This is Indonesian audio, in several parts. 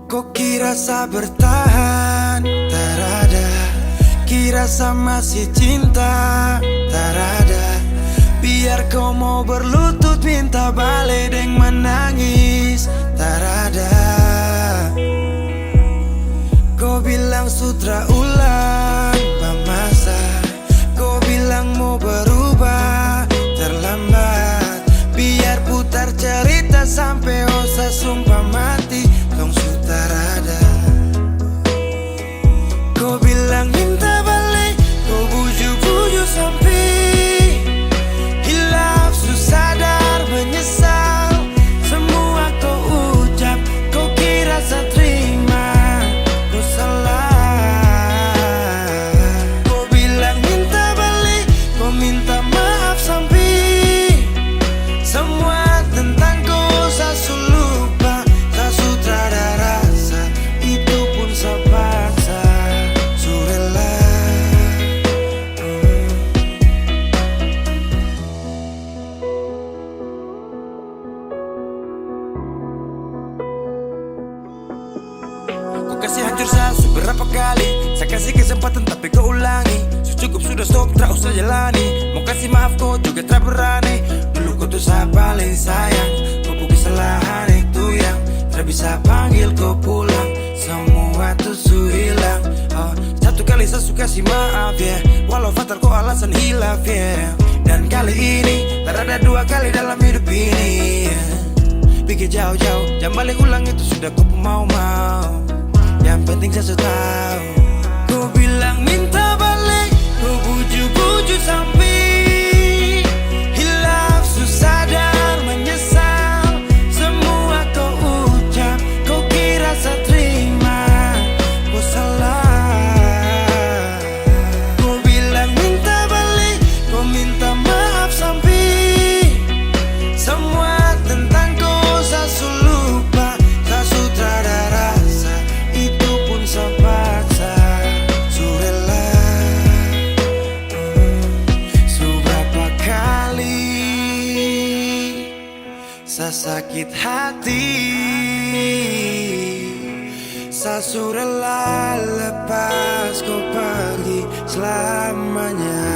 Kok kirasa bertahan, tak ada. Kirasa masih cinta, tak ada. Biar kau mau berlutut minta balik deng menangis, tak ada. Kau bilang sutra ulang masa, kau bilang mau berubah terlambat. Biar putar cerita sampai osa sumpah mati, dong sutar ada. Kau bilang minta balik, kau bujuk-bujuk sampai hilaf, sadar menyesal. Semua kau ucap, kau kira saya terima, kau salah. Kau bilang minta balik, kau minta maaf sampai semua tentang kau saya lupa. Tak sutradara rasa, itu pun saya paksa. Surela Kau kasih hancur saya beberapa kali. Saya kasih kesempatan tapi kau ulangi. Cukup sudah stop, tak usah jalani. Mau kasih maaf kau juga tak berani. Dulu kau tuh saya paling sayang. Kau bukan kesalahan itu yang tak bisa panggil kau pulang. Semua tuh su hilang. Satu kali saya suka kasih maaf ya, walau fatal kau alasan hilaf ya. Dan kali ini tak ada dua kali dalam hidup ini ya. Pikir jauh-jauh, jangan balik ulang itu sudah kau mau-mau. Yang penting saya sudah tahu. Kau bilang minta balik, kau bujuk-bujuk sampai hilaf, sadar menyesal. Semua kau ucap, kau kira saya terima, kau salah. Kau bilang minta balik, kau minta maaf sampai semua tentang kau saya lupa. Tak sutradara rasa, itu pun saya paksa. Surela seberapa kali saya sakit hati, saya surela lepas kau pergi selamanya.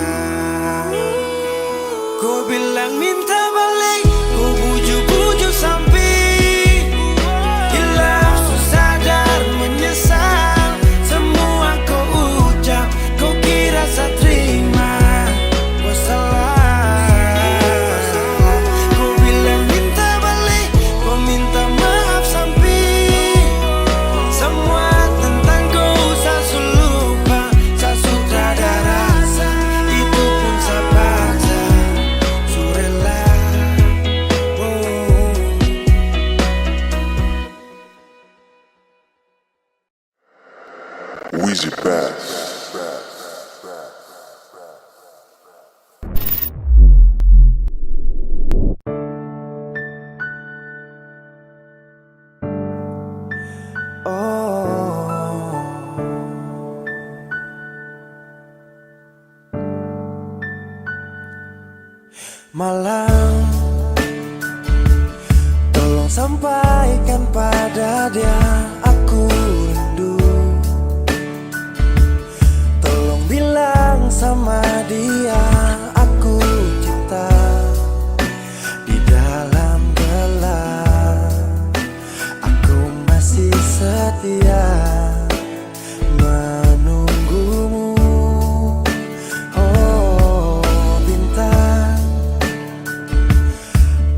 Kau bilang minta balik, kau bujuk-bujuk sampai hilaf, sadar menyesal. Semua kau ucap, kau kira saya terima, kau salah. Kau bilang minta balik, kau minta maaf sampai semua tentang kau saya lupa. Saya sutradara rasa, itu pun saya paksa. Surela Weezy Bass. Malam, tolong sampaikan pada dia aku rindu. Tolong bilang sama dia aku cinta. Di dalam gelap aku masih setia menunggumu. Oh bintang,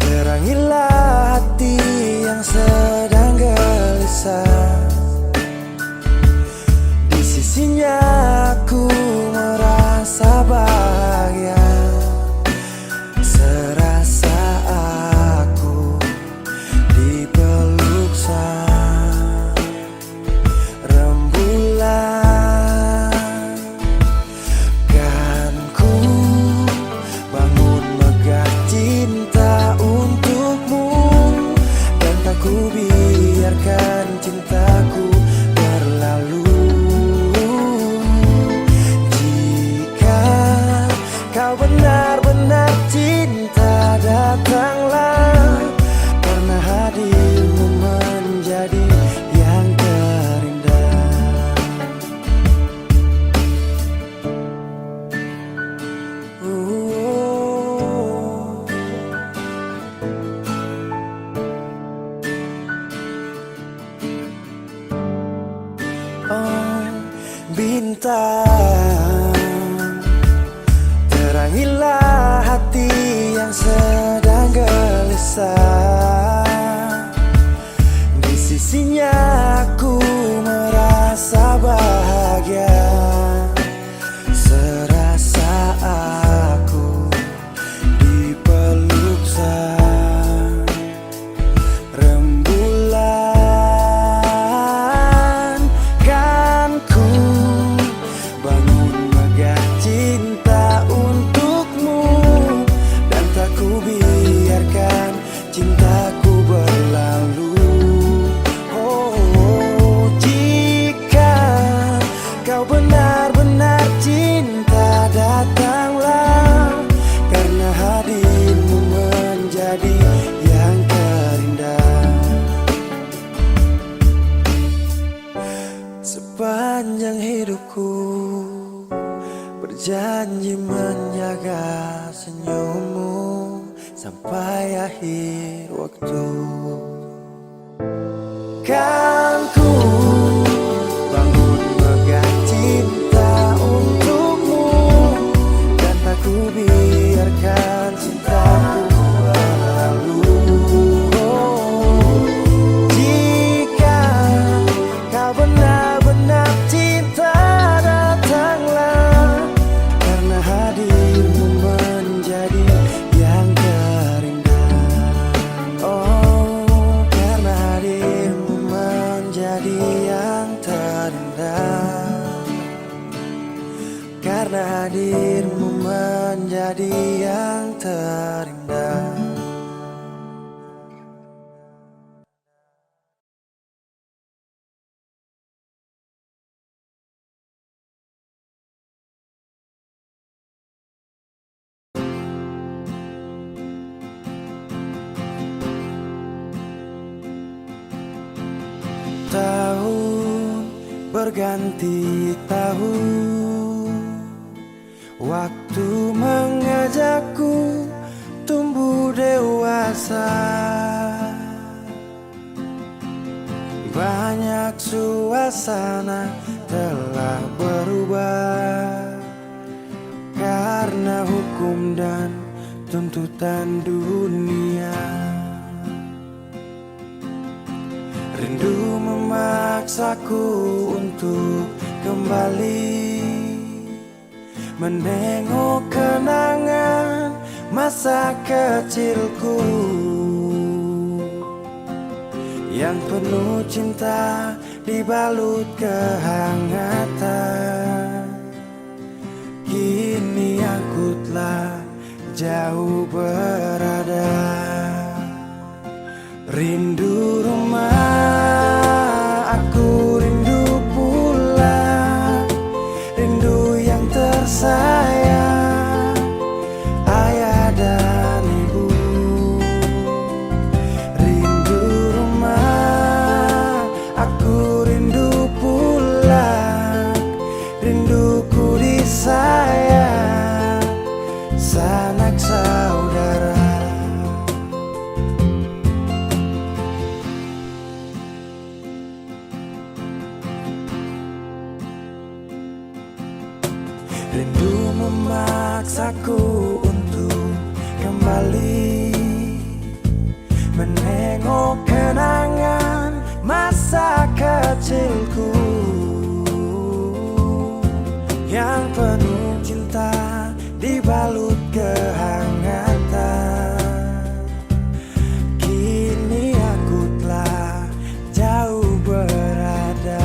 terangilah hati yang sedang gelisah. Di sisinya aku merasa bahagia. cinta, terangilah hati yang sedang gelisah. Di sisinya aku merasa bahagia, serasa aku dipeluk sang rembulan. Kan ku bangun megah cinta untukmu, dan tak ku biarkan cintaku berlalu. Oh, jika kau benar-benar cinta, datanglah, karena hadirmu menjadi yang terindah. Sepanjang hidupku berjanji menjaga senyummu sampai akhir waktu. Kan ku bangun megah cinta untukmu, dan tak ku biarkan cintaku berlalu. Oh, jika kau benar-benar cinta, datanglah, karena hadirmu menjadi yang terindah. Oh, karena hadirmu menjadi yang terindah, karena hadirmu menjadi yang terindah. Tahun berganti tahun, waktu mengajakku tumbuh dewasa. Banyak suasana telah berubah karena hukum dan tuntutan dunia. Rindu memaksaku untuk kembali menengok kenangan masa kecilku yang penuh cinta dibalut kehangatan. Kini aku telah jauh berada, rindu rumah, aku rindu pulang, rindu yang tersayang, ayah dan ibu. Rindu rumah, aku rindu pulang, rinduku disayang, sanak saudara. Rindu memaksaku untuk kembali menengok kenangan masa kecilku yang penuh cinta dibalut kehangatan. Kini aku telah jauh berada,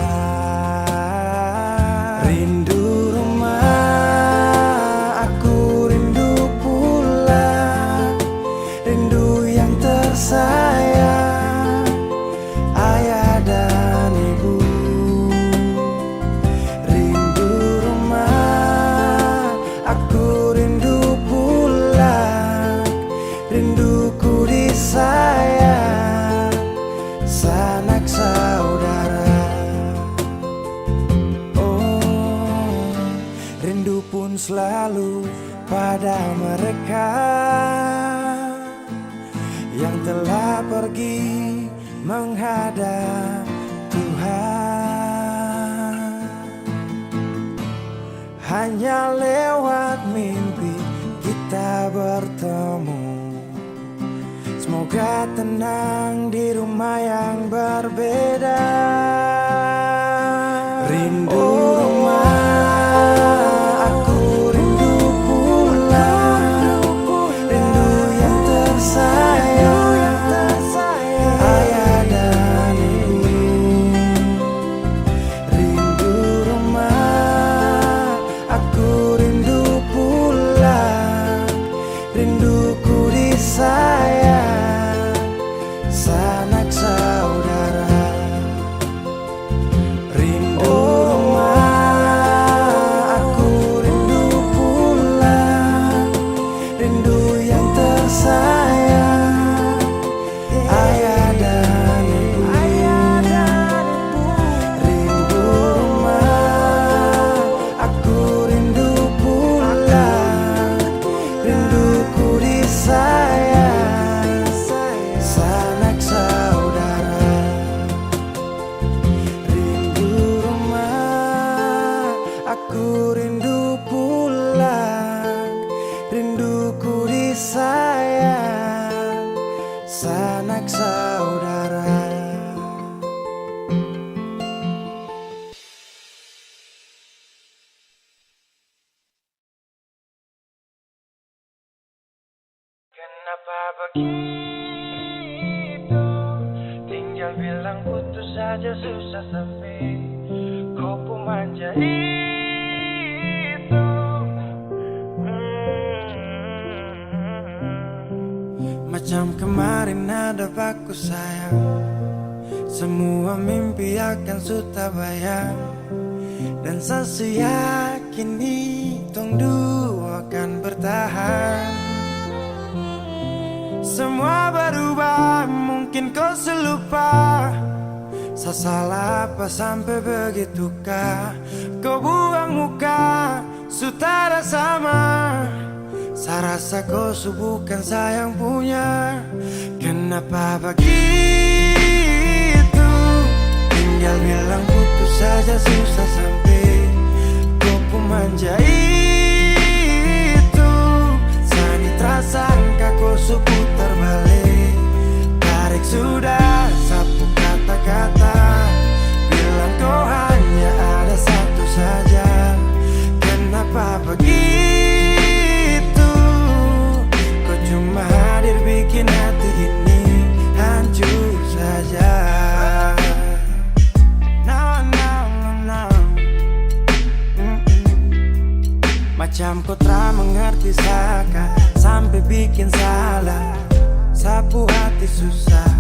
rindu rumah, aku rindu pulang, rindu yang tersayang, ayah dan ibu. Rindu rumah, aku rindu pulang, rinduku disayang, sanak saudara. Oh, rindu pun selalu pada mereka yang telah pergi menghadap Tuhan. hanya lewat mimpi kita bertemu. Semoga tenang di rumah yang berbeda. Rindu rumah, aku rindu pulang. Rindu yang tersayang, ayah dan ibu. Rindu rumah, aku rindu pulang. Rinduku disayang, sanak saudara. Rindu rumah, aku rindu pulang. Rindu yang tersayang, ayah dan ibu. Rindu rumah, aku rindu pulang. Rinduku disayang, sanak saudara. Rindu rumah, aku rindu pulang. Rinduku disayang, sanak saudara. Kenapa begitu? Tinggal bilang putus saja susah sampai kau pun manja itu. Macam kemarin ada aku sayang, semua mimpi akan sudah bayang. Dan saya yakin tong dua akan bertahan. Semua berubah, mungkin kau selupa. Saya salah apa sampai begitukah? Kau buang muka, sutara sama. Saya rasa kau bukan saya yang punya. Kenapa begitu? Tinggal bilang putus saja susah sampai kau pun manja itu. Sani tersangka kau putar balik. Tarik sudah sapu kata-kata. Bilang kau hanya ada satu saja. Kenapa begitu? Kau cuma hadir bikin hati ini hancur saja. Macam kau tak mengerti saka, sampai bikin salah, sapu hati susah.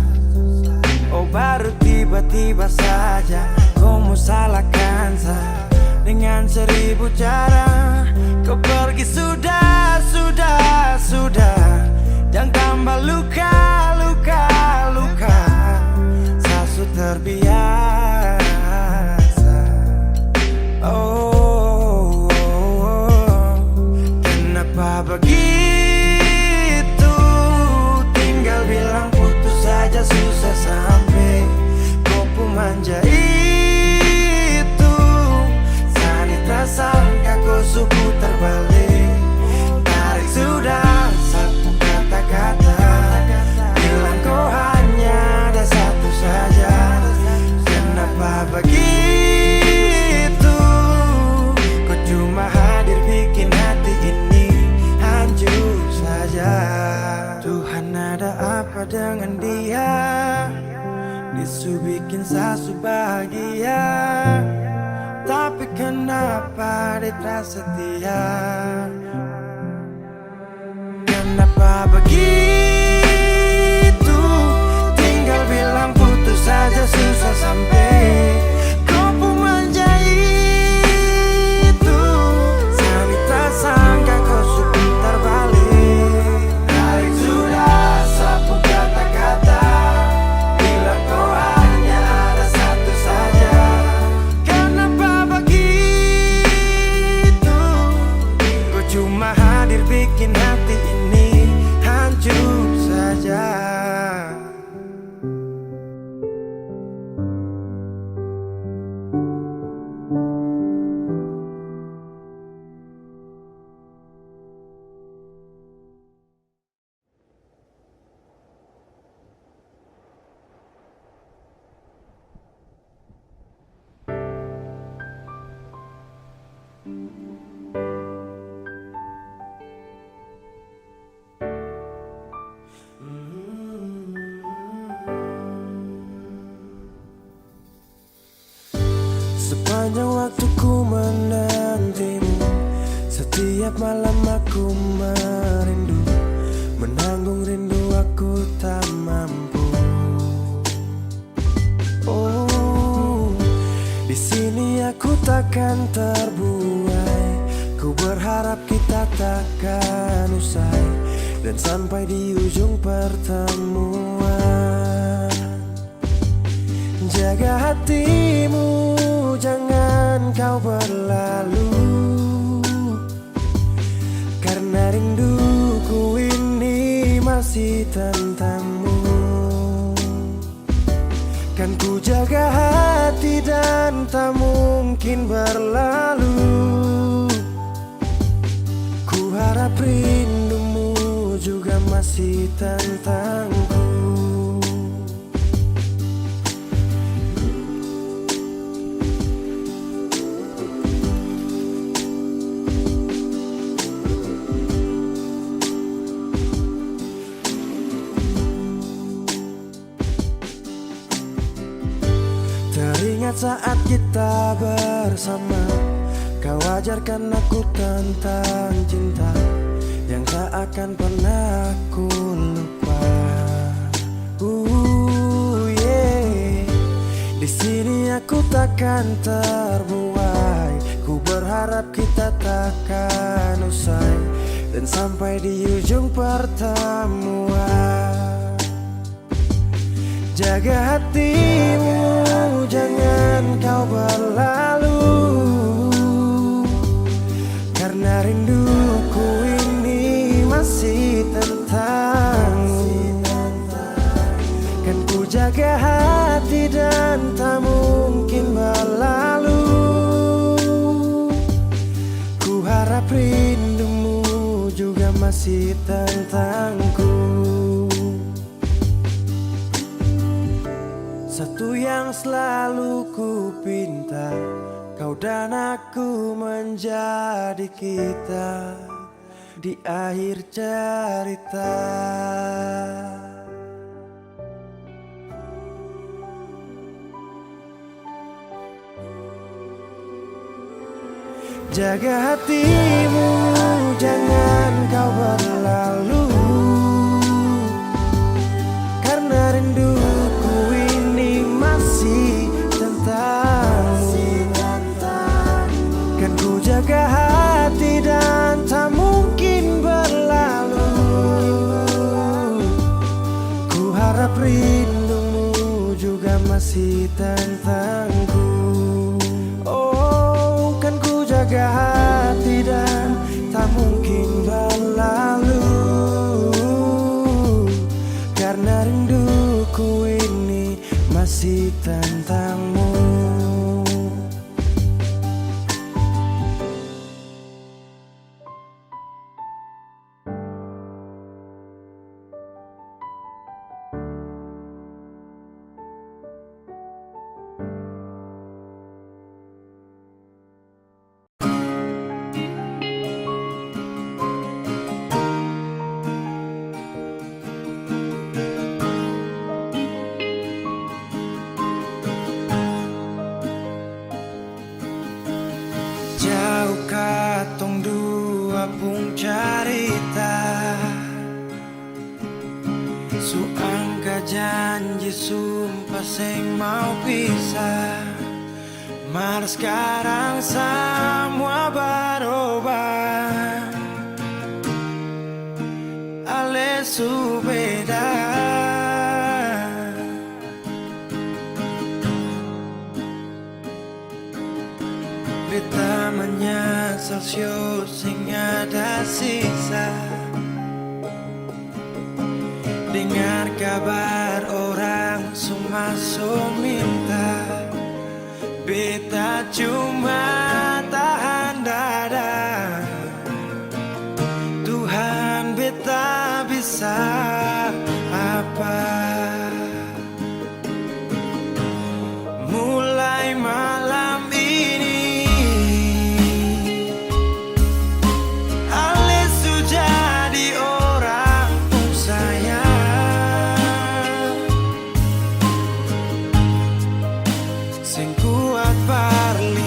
Oh baru tiba-tiba saja kau mau salahkan saya dengan 1000 cara. Kau pergi sudah, sudah, sudah. Jangan tambah luka, luka, luka. Saya sudah terbiasa. Oh, kenapa begitu? Tinggal bilang putus saja susah sampai kau pun manja itu. Sani tersangka kau putar balik. Tarik sudah sapu kata-kata. Bilang kau hanya ada satu saja. Kenapa begitu? Kau cuma hadir bikin hati ini hancur saja. Tuhan ada apa dengan dia? Disu bikin sasu bahagia, tapi kenapa dia tak setia? Kenapa begitu? Tinggal bilang putus saja susah sampai kau pun manja itu. Sani tersangka kau putar balik. Tarik sudah sapu kata-kata. Bilang kau hanya ada satu saja. Kenapa begitu? Kau cuma hadir bikin hati ini hancur. Sepanjang waktuku menantimu, setiap malam aku merindu, menanggung rindu aku tak mampu. Oh, di sini aku takkan terbuai. Ku berharap kita takkan usai dan sampai di ujung pertemuan. Jaga hatimu, jangan kau berlalu, karena rinduku ini masih tentangmu. Kan ku jaga hati dan tak mungkin berlalu. Ku harap rindumu juga masih tentangku. Teringat saat kita bersama, kau ajarkan aku tentang cinta yang tak akan pernah aku lupa. Yeah. Di sini aku takkan terbuai. Ku berharap kita takkan usai dan sampai di ujung pertemuan. Jaga hatimu, jangan kau berlalu, karena rinduku ini masih tentangmu. Kan ku jaga hati dan tak mungkin berlalu. Ku harap rindumu juga masih tentangku. Satu yang selalu ku pinta, kau dan aku menjadi kita di akhir cerita. Jaga hatimu, jangan kau berlalu, karena rinduku ini masih tentangmu. Kan ku jaga hati dan tak mungkin berlalu. Ku harap rindumu juga masih tentangku. Oh, kan ku jaga hati dan tak mungkin berlalu, karena rinduku ini masih tentangmu. Jauh katong dua pung carita, suangka janji sumpah seng mau pisah. Malah sekarang semua berubah, ale su beda. Beta menyesal sio sing ada sisa. Dengar kabar orang semua minta, beta cuma tahan dada. Tuhan, beta bisa apa? Mulai malam ini ale su jadi orang pun sayang, sing kuat parli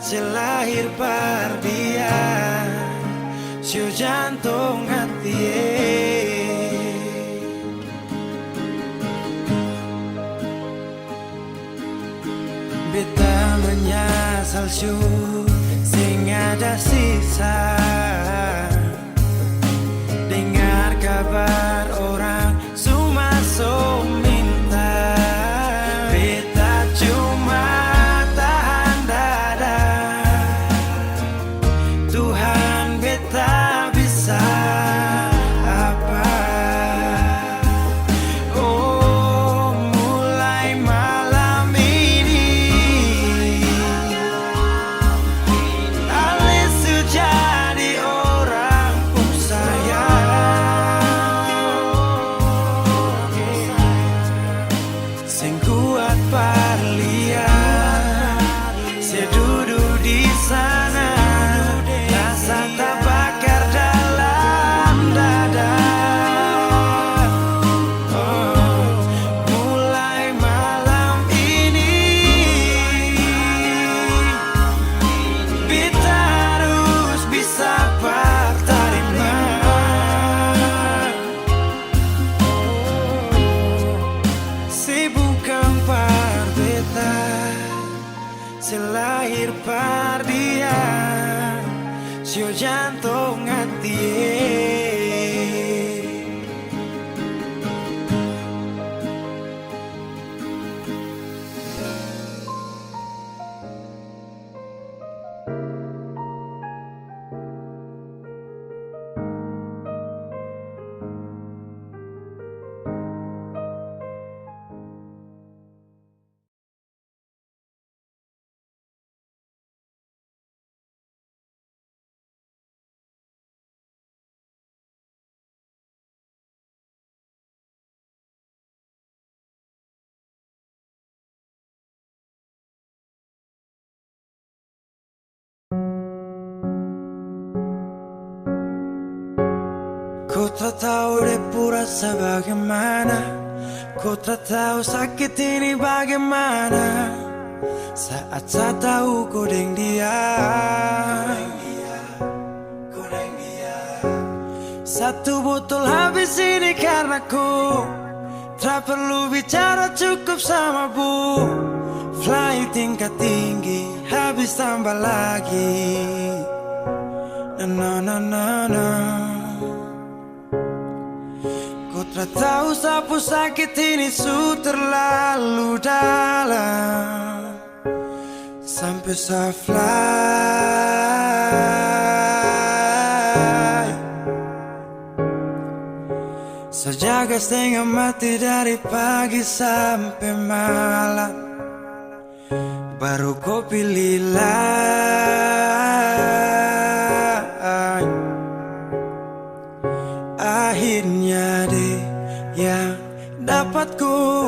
selahir pardian, sio jantung hati. Beta menyesal syu sing ada sisa. Dengar kabar orang cuma so minta. Beta cuma tahan dada. Tuhan beta bisa apa? Oh, mulai malam ini Alisu jadi orang sayang. Sing kuat parlian, saya duduk di sana, rasa terbakar dalam dada. Oh, mulai malam ini kita harus bisa berterima. Bukan parbeta, selahir pardian, sio jantung hati. Ku tak tahu depu rasa bagaimana, ku tak tahu sakit ini bagaimana. Saat saya tahu ku deng dia, satu botol habis ini karena ku tak perlu bicara, cukup sama bu. Fly tingkat tinggi, habis tambah lagi. Na na na na. Ku tak tahu sapu sakit ini su terlalu dalam, sampai saya fly. Sejaga setengah mati dari pagi sampai malam, baru kau pilih lain. Akhirnya deh yang dapat ku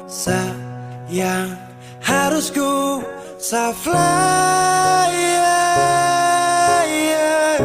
sayang, harus ku fly, yeah, yeah.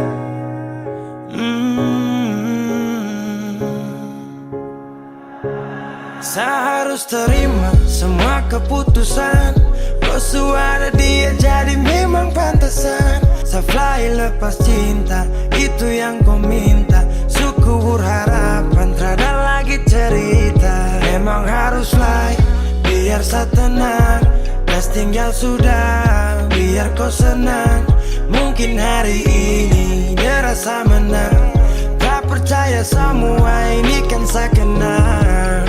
Saya harus terima semua keputusan. Kau ada dia jadi memang pantasan. Saya fly lepas cinta, itu yang kau minta. Syukur harapan, terada lagi cerita. Memang harus fly, biar saya tenang. Das tinggal sudah, biar kau senang. Mungkin hari ini dia rasa menang. Tak percaya semua ini kan saya kenal.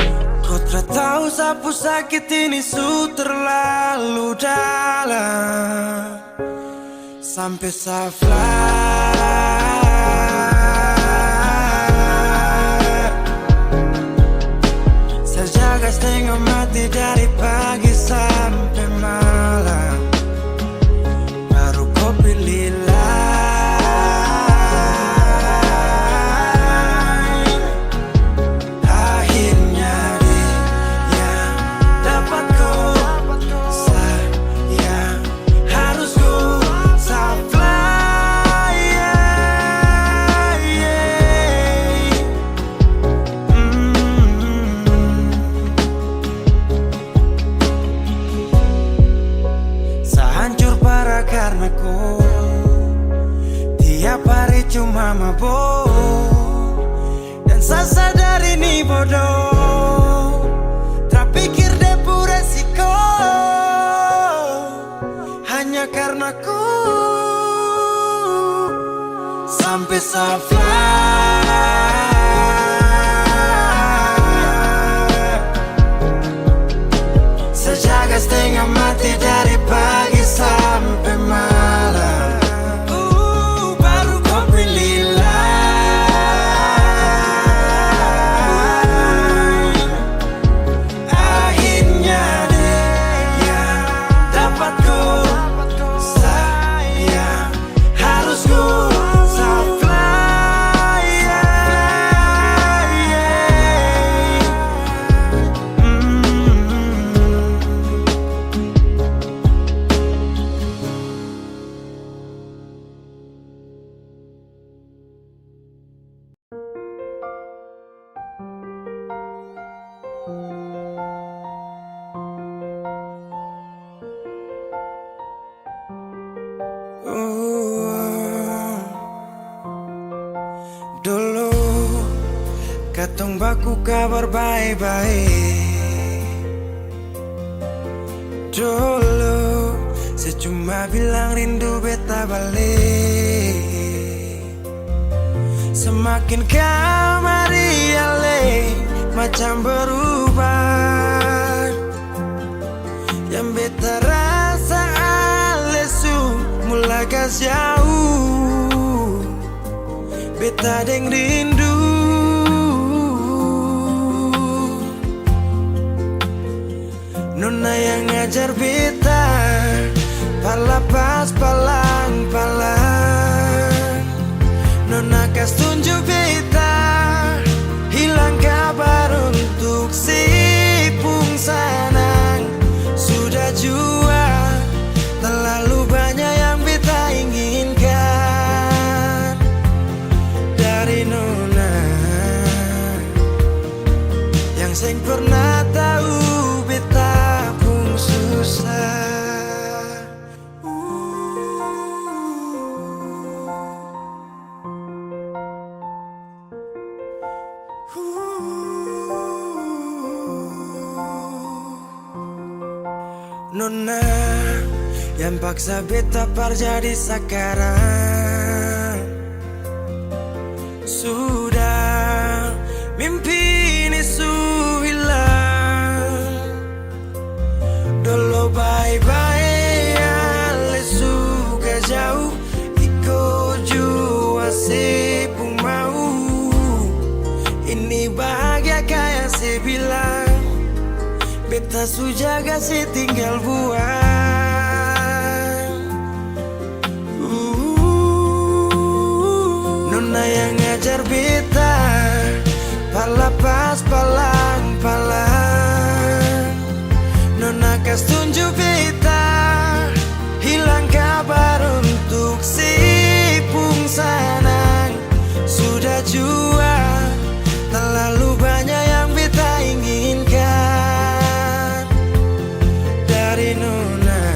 Kau tak tahu sapu sakit ini su terlalu dalam, sampai saya fly. Saya jaga setengah mati dari pagi sampai malam, baru kau pilih lain. Akhirnya dia yang dapat kau sayang, harus ku fly, yeah. bisa fly. Sejaga setengah mati dari pagi sampai malam. Baru kau pilih lain. Akhirnya dia dapat ku sayang. Harus ku fly. Dulu katong baku kabar baik-baik. Dulu saya cuma bilang rindu beta balik. Semakin kamari ale macam berubah. Yang beta rasa alesu mulai gas jauh. Beta deng rindu. Nona yang ngajar beta palapas palang-palang. Nona kas tunjuk beta hilang kabar untuk si pungsanang. Sudah jua terlalu banyak yang beta inginkan dari Nona yang seng pernah tahu beta pun susah. Nona yang paksa beta par jadi sekarang. Sudah mimpi ini su hilang. Dulu bye-bye ale suka jauh. Iko jua si pun mau. Ini bahagia kayak si bilang. Beta su jaga si tinggal buang. Nona yang ngajar beta palapas palang-palang. Nona kas tunjuk beta hilang kabar untuk si pungsanang. Sudah jua terlalu banyak yang beta inginkan dari Nona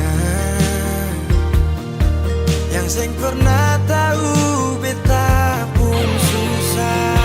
yang seng pernah tahu beta pun susah.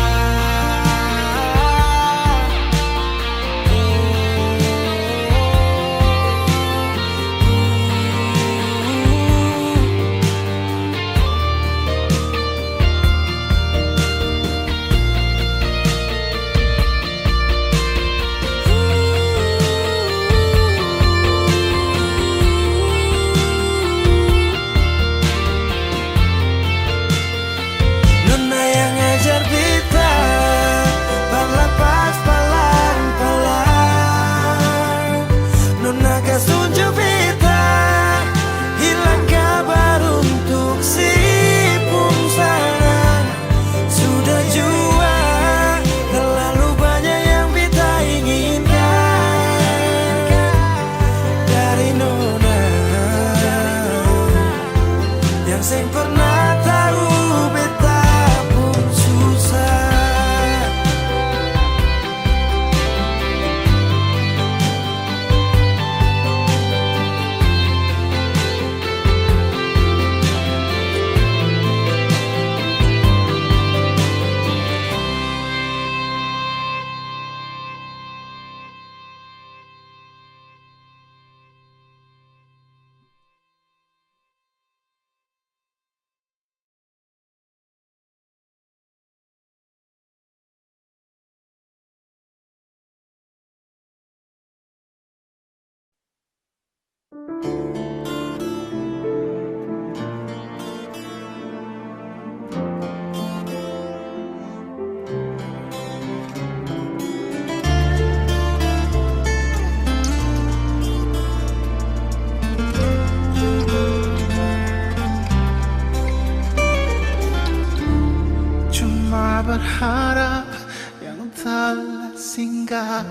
singgah,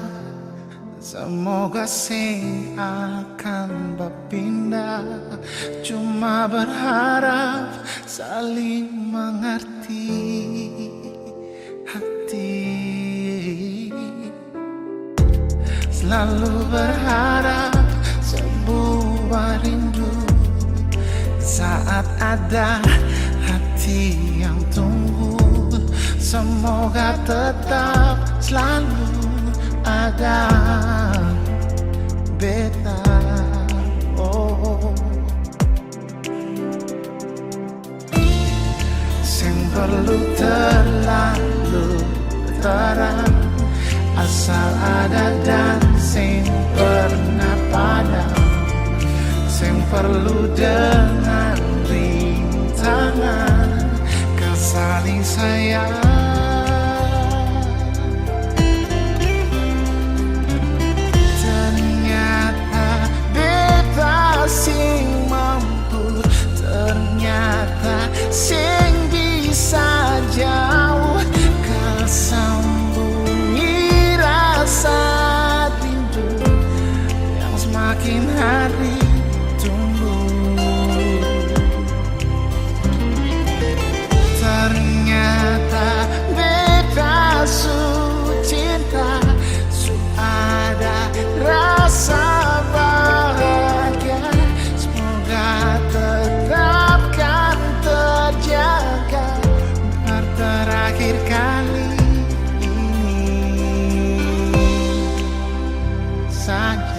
semoga sing akan berpindah. Cuma berharap saling mengerti hati. Selalu berharap sebuah rindu saat ada hati yang tunggu. Semoga tetap selalu ada beta. Oh, sing perlu terlalu terang, asal ada dan sing pernah padam. Sing perlu dengan rintangan, kesaling sayang. Ternyata beta sing mampu, ternyata sing bisa jauh kesambungi rasa rindu yang semakin hari tumbuh. Ternyata beta su cinta, su ada rasa bahagia. Semoga tetapkan terjaga biar terakhir kali ini saja.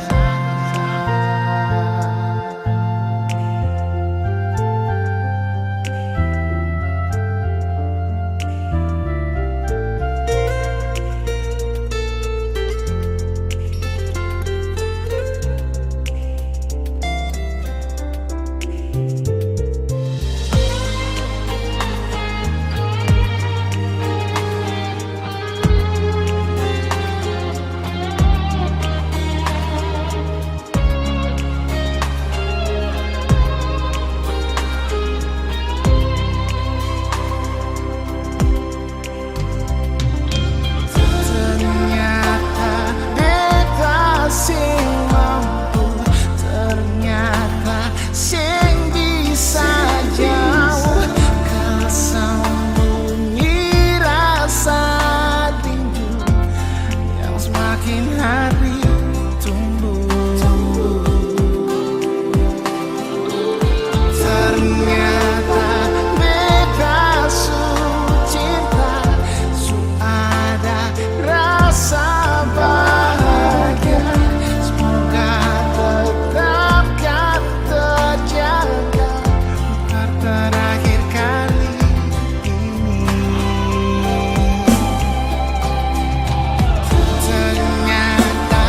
Ternyata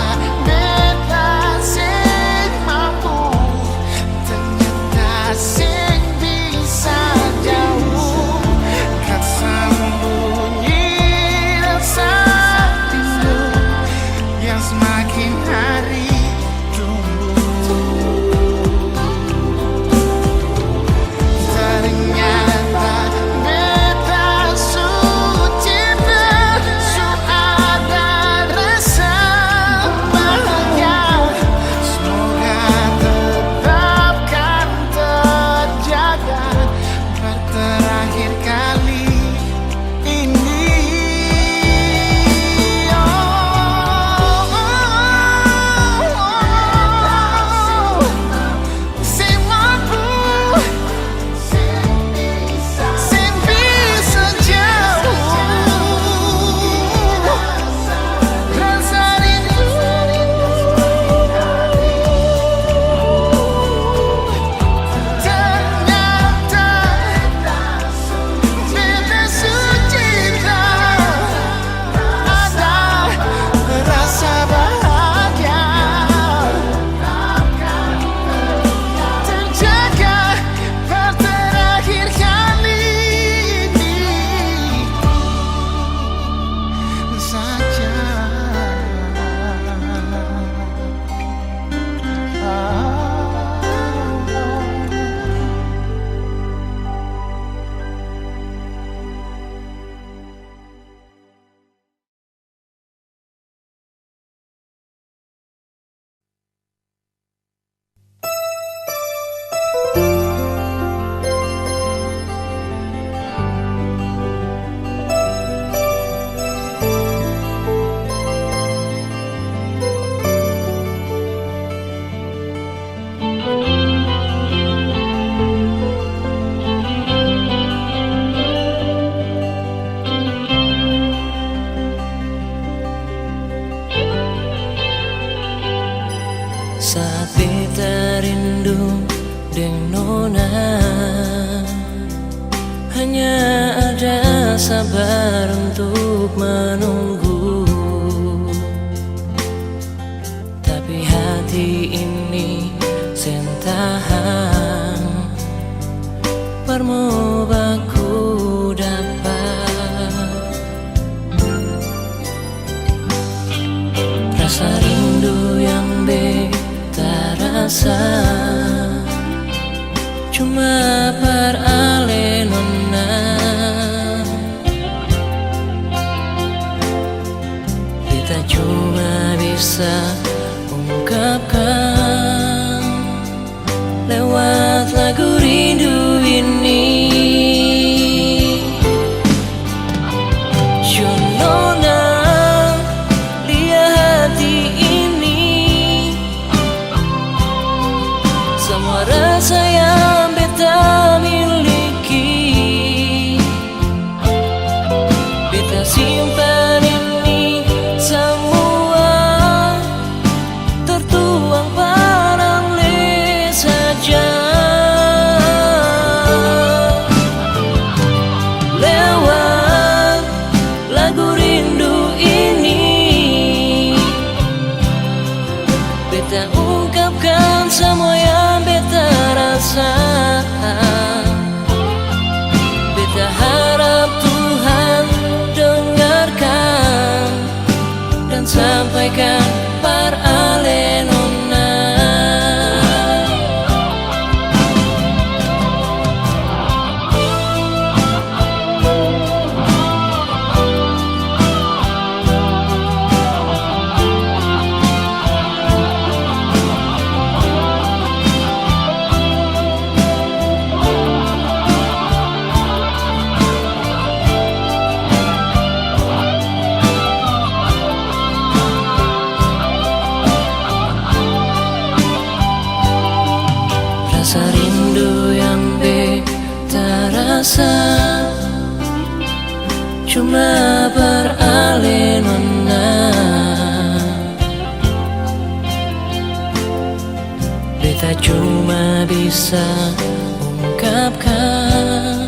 Saat beta rindu dengan nona, hanya ada sabar untuk menunggu. Tapi hati ini sentahan parmu baku dapat. Rasa rindu yang beta rasa cuma perale nona. Kita cuma bisa ungkapkan lewat lagu rindu ini. Nona, lihat hati ini, semua rasa yang beta miliki, beta simpan ini semua tertuang parale saja. Lewat lagu rindu ini, beta ungkapkan semua yang beta rasa. Beta harap Tuhan dengarkan dan sampaikan parale nona. Rasa rindu yang beta rasa cuma beralih nona. Beta cuma bisa ungkapkan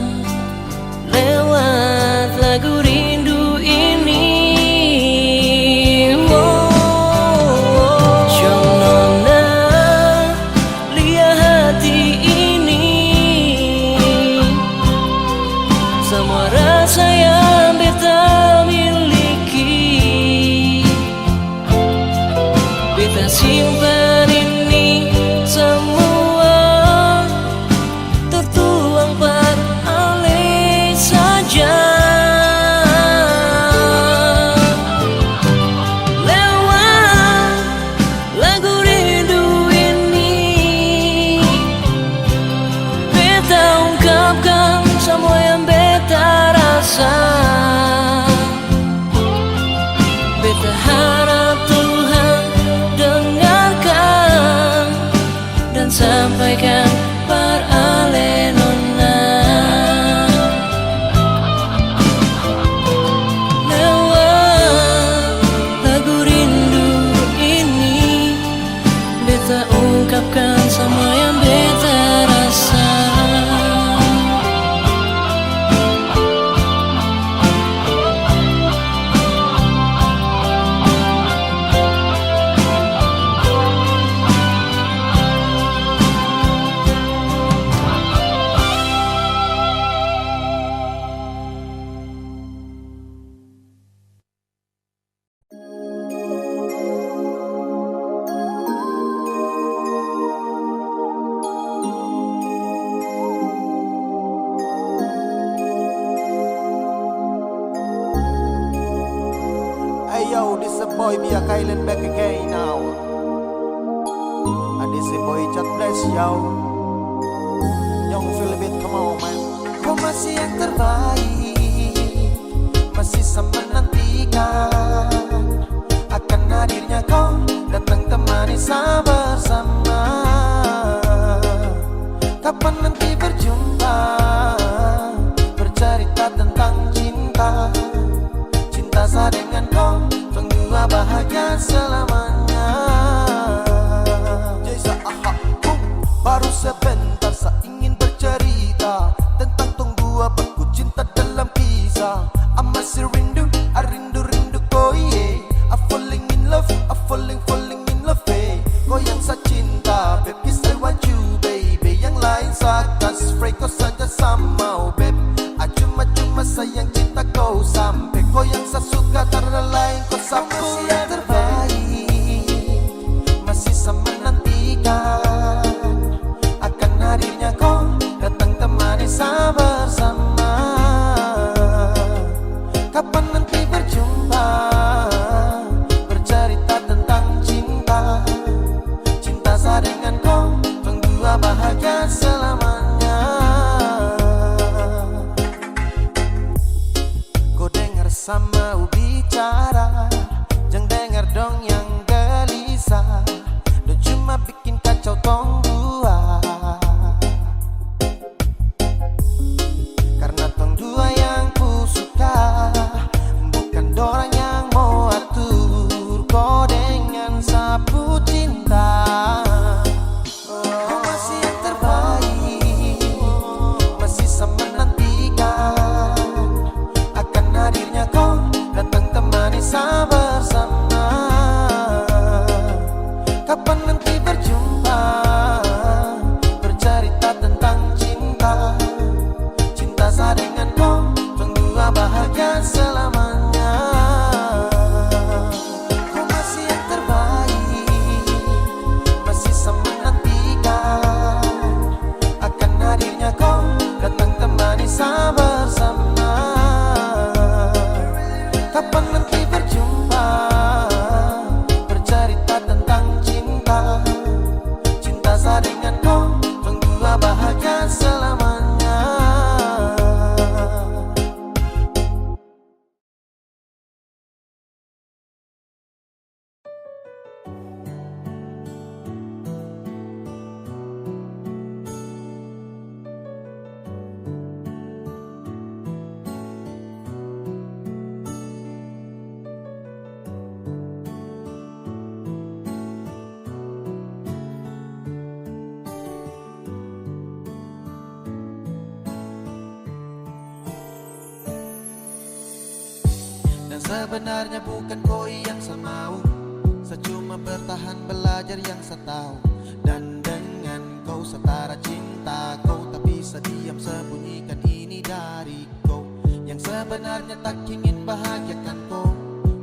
lewat lagu rindu ini. Semua rasa yang beta miliki, beta simpan ini semua tertuang parale saja. Lewat lagu rindu ini, beta ungkapkan semua yang beta rasa. Beta harap Tuhan dengarkan dan sampaikan parale nona. Lewat lagu rindu ini, beta ungkapkan semua yang beta rasa. Hey yo, this is a boy Bia Kylan back again now. And this is a boy Chat Bless yo. Young Philip, come on man. Kau masih yang terbaik, masih sama menantikan akan hadirnya kau datang temani saya bersama. Kapan nanti berjumpa, bercerita tentang cinta. Cinta saya dengan kau, tunggu bahagia selamanya. sebentar, saya ingin bercerita tentang tong dua baku cinta dalam kisah. I masih rindu, I rindu kau yeah. I falling in love, I falling in love kau yang saya cinta, babe, yes I want you baby. Yang lain saya kasih free, kau saja sama babe. Cuma sayang cinta kau sampai, kau yang saya suka karena lain kau sapu yang terbaik. Masih sama menantikan akan hadirnya kau datang temani saya bersama. Kapan nanti berjumpa, bercerita tentang cinta. Cinta saya dengan kau, berdua bahagia selamanya. Kau dengar sama bicara, jangan dengar dong yang gelisah. Lo cuma bikin kacau tong dua, karena tong dua yang ku suka bukan dorang yang mau atur kau dengan sapu cinta. Kau masih yang terbaik, masih sama menantikan akan hadirnya kau datang temani saya bersama. Kapan nanti berjumpa, bercerita tentang cinta. Cinta saya dengan kau, berdua bahagia selamanya. Kau masih yang terbaik, masih sama menantikan akan hadirnya kau datang temani saya bersama. Kapan nanti berjumpa, bercerita tentang cinta. Cinta saya dengan kau, berdua bahagia selamanya. Dan sebenarnya bukan kau yang saya mau, saya cuma bertahan belajar yang saya tahu. Dan dengan kau setara cinta kau, tak bisa diam sembunyikan ini dari kau. Yang sebenarnya tak ingin bahagiakan kau,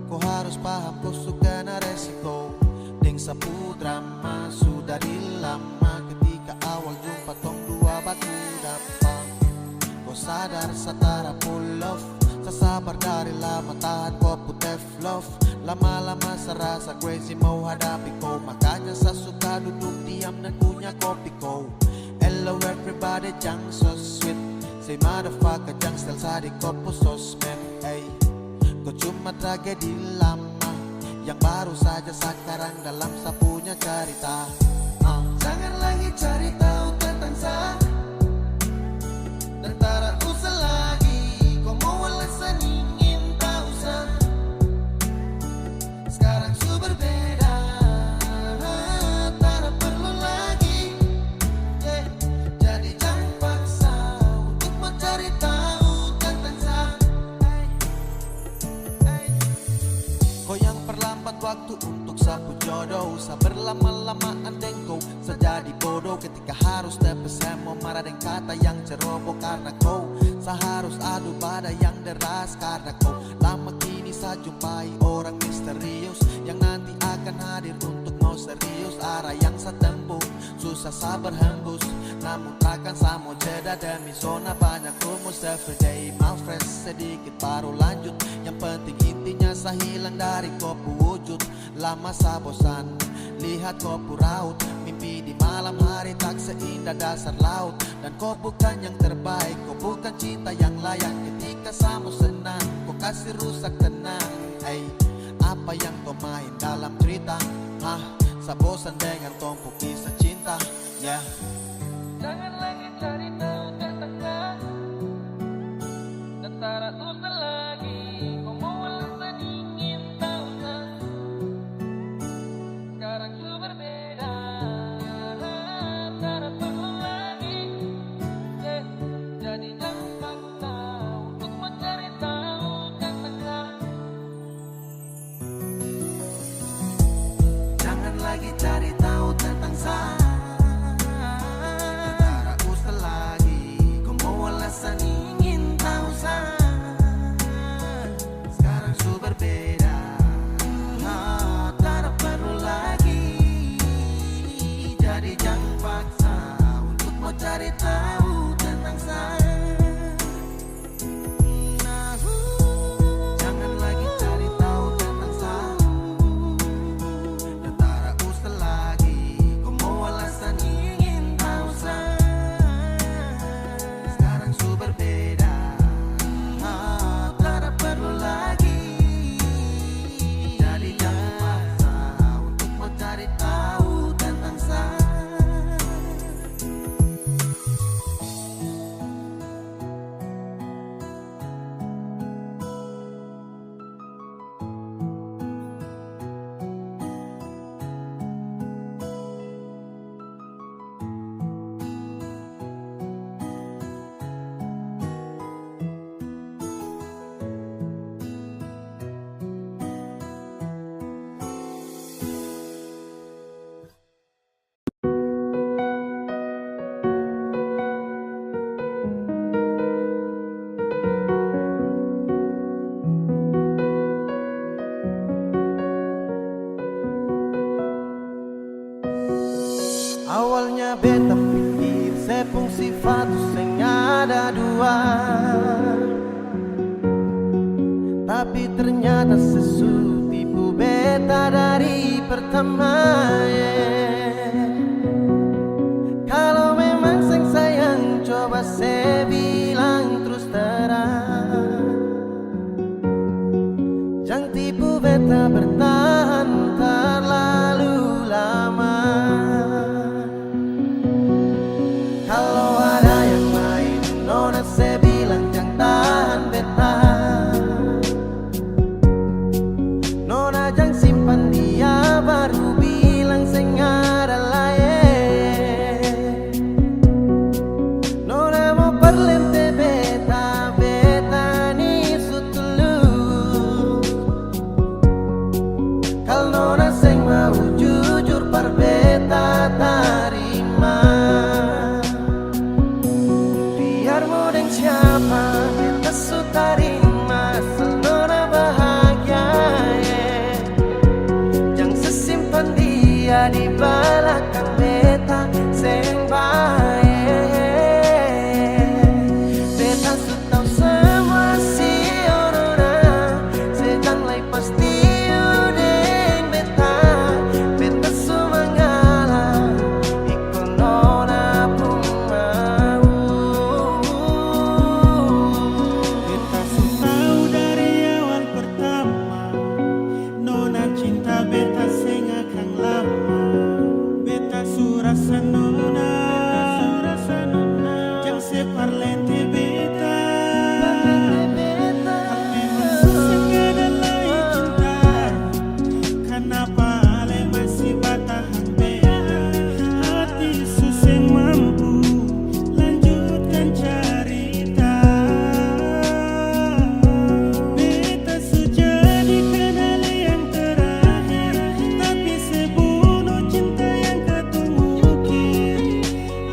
kau harus paham kau suka na resiko. Deng sapu drama sudah lama, ketika awal jumpa tong dua batu dapat. Kau sadar setara full love, sasabar dari lama tahan kau putih love. Lama-lama serasa crazy mau hadapi kau, makanya saya suka duduk diam dan punya kopi kau. Hello everybody, jang so sweet. Say motherfucker, jang style sa di kopo sosmed. Ay, kau cuma tragedi lama yang baru saja sekarang dalam sa punya cerita. Jangan lagi cari tahu tentang saya, dan tak usah lagi kau mau alasan ingin tahu saya. Sekarang su berbeda, tak perlu lagi jadi jangan paksa untuk mencari tahu tentang saya. Kau yang perlambat waktu untuk sapu jodoh, sa berlama-lamaan dengkau sejadi bodoh ketika harus tepes mau marah dengan kata yang ceroboh. Karena kau seharus adu badai yang deras, karena kau lama kini saya jumpai orang misterius yang nanti akan hadir untuk mau serius. Arah yang saya tempuh susah saya berhembus, namun takkan saya mau jeda demi zona banyak rumus. Everyday malfresh sedikit baru lanjut, yang penting intinya saya hilang dari kopu wujud. Lama saya bosan lihat kopu raut, mimpi di malam hari tak seindah dasar laut. Dan kau bukan yang terbaik, kau bukan cinta yang layak. Ketika sama senang, kau kasih rusak tenang. Hey, apa yang kau main dalam cerita? Saya bosan dengan tumpuk kisah cinta. Yeah. Jangan lagi cari tahu tentang saya, dan tak usah lagi kau mau alasan ingin tahu saya. Sekarang su berbeda, tak perlu Awalnya beta pikir sepung sifat sing ada dua, tapi ternyata sesu tipu beta dari pertama. Kalau memang sing sayang coba saya bilang terus terang, jangan tipu beta bertahan terlalu lama. Kalau ada yang lain, nona saya bilang jangan tahan beta. Nona jangan simpan dia, baru bilang saya ada lain. Nona mau perlente beta, beta ni sutulus. Kalau nona saya mau jujur par beta tarima. Siapa beta su tarima asal nona bahagia, jangan sesimpan dia di belakang beta seng baik. Beta su tau semua si nona, sedang lai pasti udeng beta. Beta su mengalah ikut nona pun mau. Beta sing akan lama, beta surasa nona, jangan separlente beta. Memang susah ada lagi cinta, kenapa ale masih batahan beta? Hati susah mampu lanjutkan cerita. Beta sudah dikenal yang terakhir, tapi sebunuh cinta yang ketumukir.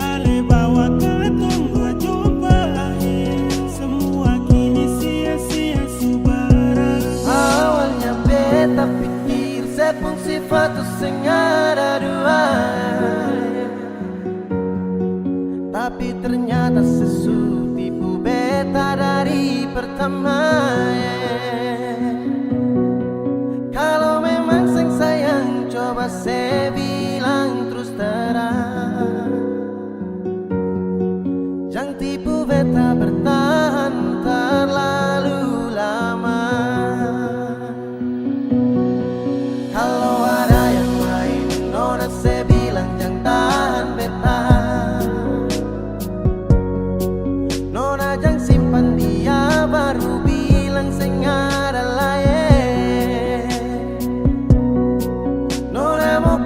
Ale bawa ketunggu jumpa akhir, semua kini sia-sia subara. Awalnya beta pikir sepung sifat sing ada dua, tapi ternyata sesu tipu beta dari pertama. Kalau memang sing sayang coba saya bilang terus terang, jangan tipu beta bertahan terlalu lama. Kalau ada yang lain, nona saya bilang jangan tahan beta. Nona jangan simpan dia, baru bilang saya ada lain. Nona mau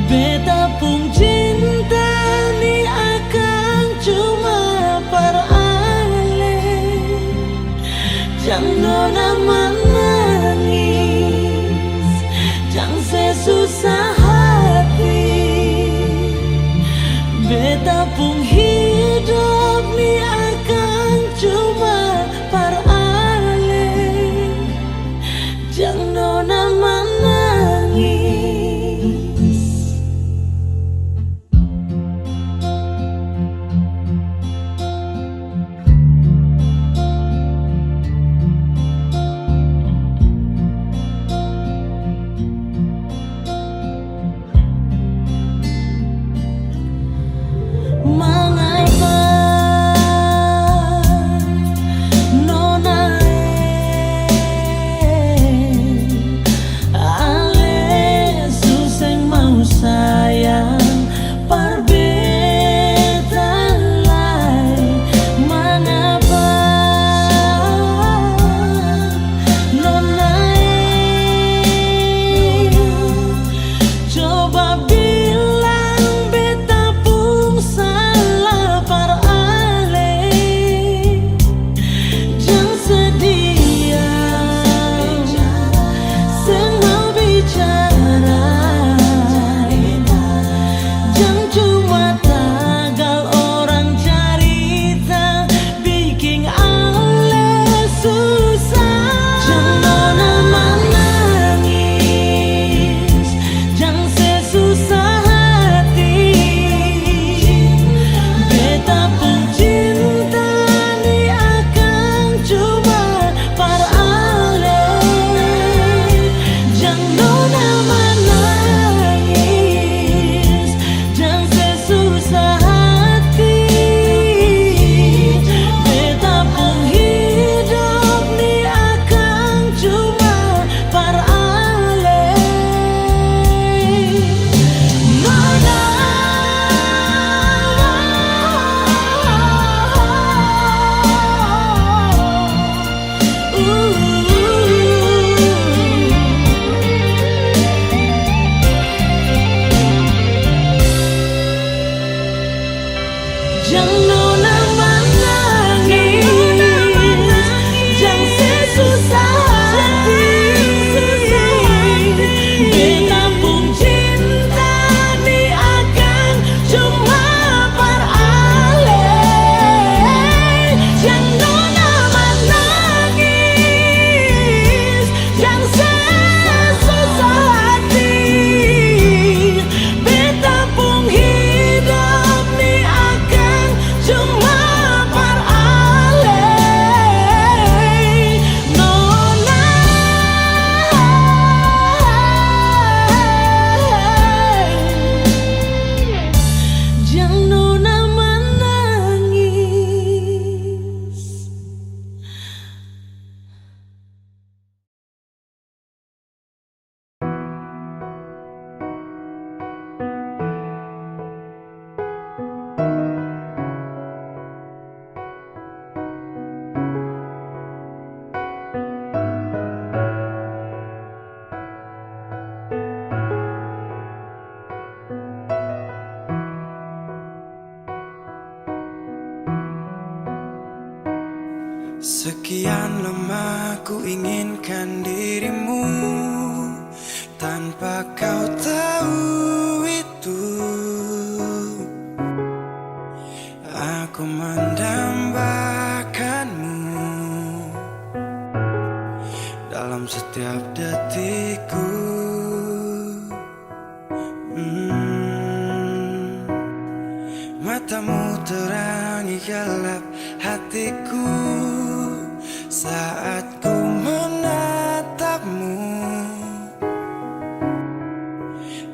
Beta pun cinta ni akan cuma perale. Jangan nona menangis, jangan sesusah hati. Beta pun hidup ni akan cuma perale. Jangan nona menangis. Mengapa nona ale suseng mau sayang perbetan lai. Mengapa nona coba bilang beta pun salah perale. Jangan sediam, seng mau bicara. Jangan cuma tagal orang cerita bikin ale susah. Jangan nona menangis, jangan sesusah hati. Beta pun cinta ni akan cuma perale. Jangan nona menangis, jangan sesusah hati. Beta pun hidup ni akan cuma perale. Nona jangan nona menangis, jangan sesusah hati. Beta pun cinta ni akan cuma perale. Jangan nona menangis, jangan sesusah hati. Beta pun hidup ni akan cuma perale. Nona jangan nona menangis. Sekian lama ku inginkan dirimu, tanpa kau tahu itu. Aku mendambakanmu dalam setiap detikku. Matamu terangi gelap hatiku saat ku menatapmu.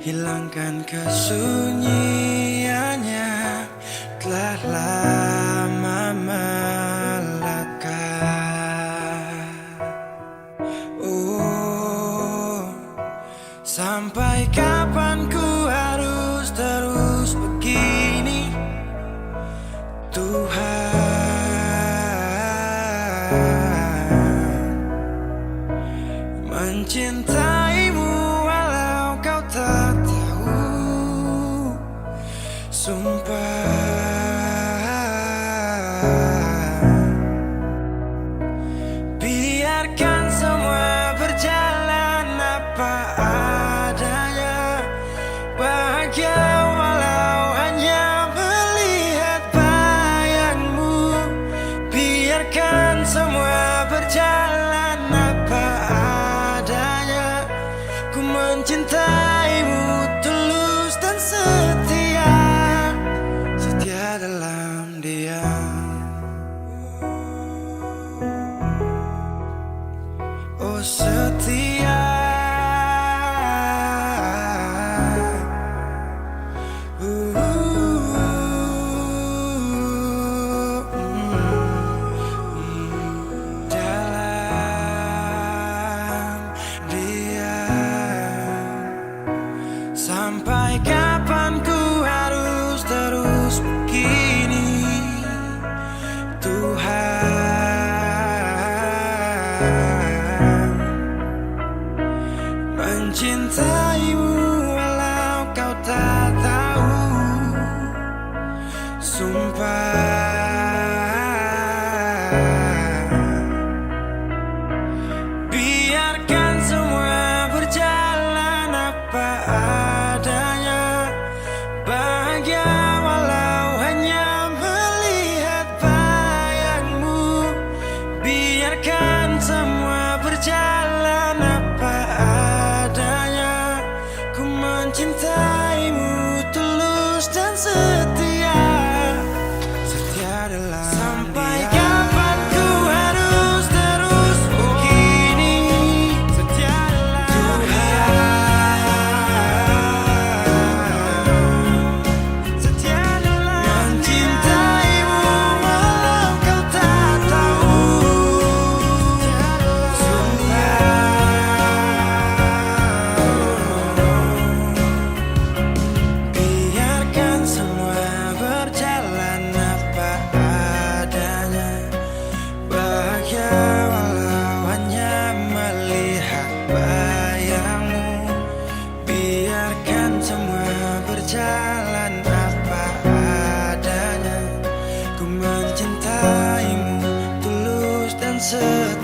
Hilangkan kesunyiannya, telah lama melekat. Oh, sampai kapan ku harus terus begini, Tuhan. Mencintaimu walau kau tak tahu. Biarkan semua berjalan apa adanya. Bahagia walau hanya melihat bayangmu. Biarkan semua berjalan apa adanya. Ku mencintaimu tulus dan setia, setia dalam diam. Oh setia, dalam diam. Sampai kapan ku harus terus begini, Tuhan. Mencintaimu walau kau tak tahu. Sumpah, biarkan semua berjalan apa adanya. Bahagia walau hanya melihat bayangmu. Biarkan semua berjalan apa adanya. Ku mencintaimu tulus dan setia, setia dalam sampai kapan ku harus terus begini, setia dalam Tuhan. Setia dalam mencintaimu walau kau tak tahu. Biarkan semua berjalan apa adanya. Bahagia walau hanya melihat bayangmu. Biarkan semua berjalan apa adanya. Ku mencintaimu tulus dan setia.